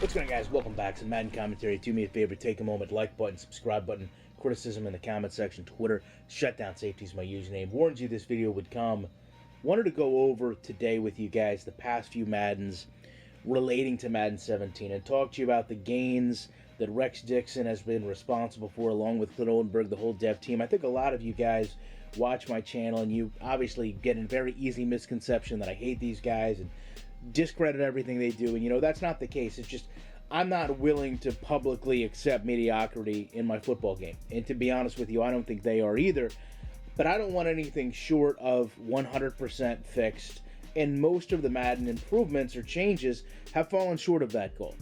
What's going on, guys? Welcome back to Madden Commentary. Do me a favor, take a moment, like button, subscribe button, criticism in the comment section, Twitter, Shutdown Safety is my username. Warned you this video would come. Wanted to go over today with you guys the past few Maddens relating to Madden 17 and talk to you about the gains that Rex Dixon has been responsible for, along with Clint Oldenburg, the whole dev team. I think a lot of you guys watch my channel and you obviously get a very easy misconception that I hate these guys and discredit everything they do, and you know that's not the case. It's just I'm not willing to publicly accept mediocrity in my football game, and to be honest with you, I don't think they are either. But I don't want anything short of 100% fixed, and most of the Madden improvements or changes have fallen short of that goal.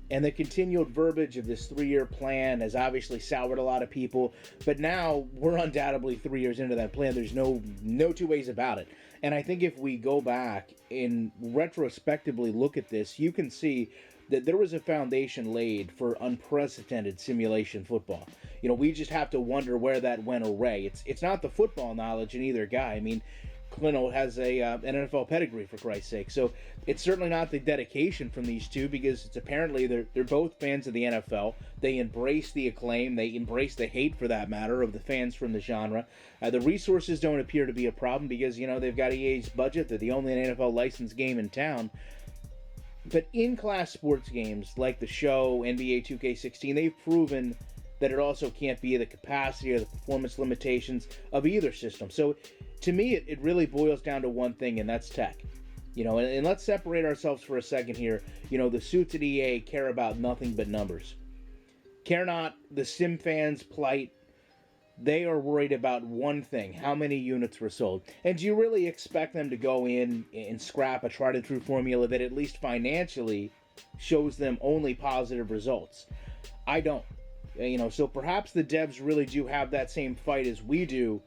And the continued verbiage of this 3-year plan has obviously soured a lot of people, but now we're undoubtedly 3 years into that plan. There's no two ways about it. And I think if we go back and retrospectively look at this, you can see that there was a foundation laid for unprecedented simulation football. You know, we just have to wonder where that went away. It's not the football knowledge in either guy. I mean, Clint has an NFL pedigree, for Christ's sake. So it's certainly not the dedication from these two, because it's apparently they're both fans of the NFL. They embrace the acclaim. They embrace the hate, for that matter, of the fans from the genre. The resources don't appear to be a problem because, you know, they've got EA's budget. They're the only NFL licensed game in town. But in-class sports games like the show, NBA 2K16, they've proven that it also can't be the capacity or the performance limitations of either system. So to me, it really boils down to one thing, and that's tech. You know, and let's separate ourselves for a second here. You know, the suits at EA care about nothing but numbers. Care not the sim fans' plight. They are worried about one thing: how many units were sold. And do you really expect them to go in and scrap a tried and true formula that at least financially shows them only positive results? I don't. You know, so perhaps the devs really do have that same fight as we do.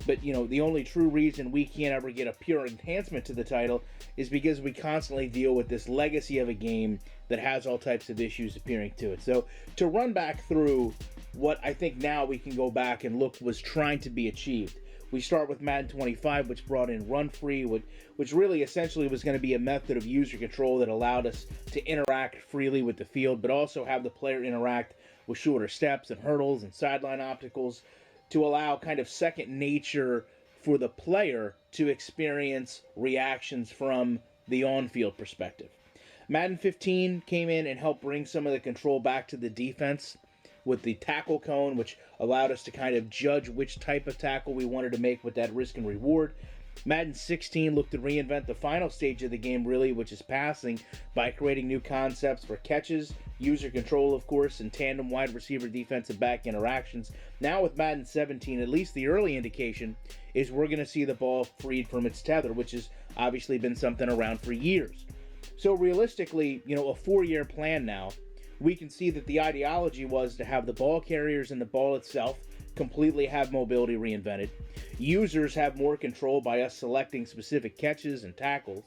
But, you know, the only true reason we can't ever get a pure enhancement to the title is because we constantly deal with this legacy of a game that has all types of issues appearing to it. So to run back through what I think now we can go back and look was trying to be achieved. We start with Madden 25, which brought in Run Free, which really essentially was going to be a method of user control that allowed us to interact freely with the field, but also have the player interact with shorter steps and hurdles and sideline obstacles, to allow kind of second nature for the player to experience reactions from the on-field perspective. Madden 15 came in and helped bring some of the control back to the defense with the tackle cone, which allowed us to kind of judge which type of tackle we wanted to make with that risk and reward. Madden 16 looked to reinvent the final stage of the game, really, which is passing, by creating new concepts for catches, user control, of course, and tandem wide receiver defensive back interactions. Now with Madden 17, at least the early indication is we're going to see the ball freed from its tether, which has obviously been something around for years. So realistically, you know, a 4-year plan now, we can see that the ideology was to have the ball carriers and the ball itself completely have mobility reinvented. Users have more control by us selecting specific catches and tackles.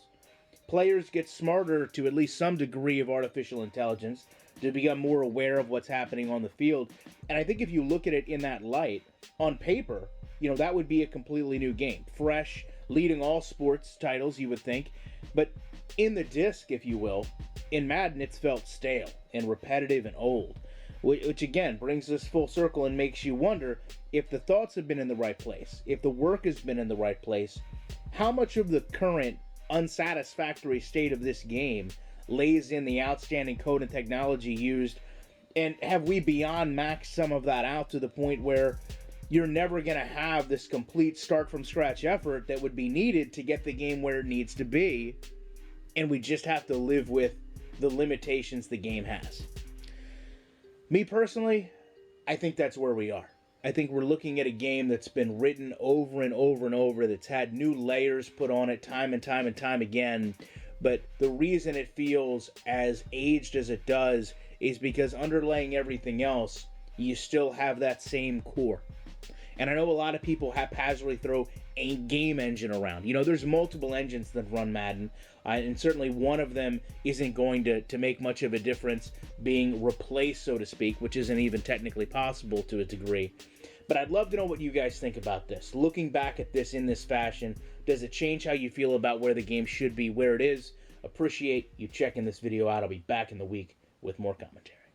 Players get smarter to at least some degree of artificial intelligence to become more aware of what's happening on the field. And I think if you look at it in that light, on paper, you know, that would be a completely new game. Fresh, leading all sports titles, you would think. But in the disc, if you will, in Madden, it's felt stale and repetitive and old. Which again brings us full circle and makes you wonder if the thoughts have been in the right place, if the work has been in the right place, how much of the current unsatisfactory state of this game lays in the outstanding code and technology used, and have we beyond maxed some of that out to the point where you're never going to have this complete start from scratch effort that would be needed to get the game where it needs to be, and we just have to live with the limitations the game has. Me personally, I think that's where we are. I think we're looking at a game that's been written over and over and over, that's had new layers put on it time and time and time again. But the reason it feels as aged as it does is because underlaying everything else, you still have that same core. And I know a lot of people haphazardly throw a game engine around. You know, there's multiple engines that run Madden, and certainly one of them isn't going to make much of a difference being replaced, so to speak, which isn't even technically possible to a degree. But I'd love to know what you guys think about this. Looking back at this in this fashion, does it change how you feel about where the game should be, where it is? Appreciate you checking this video out. I'll be back in the week with more commentary.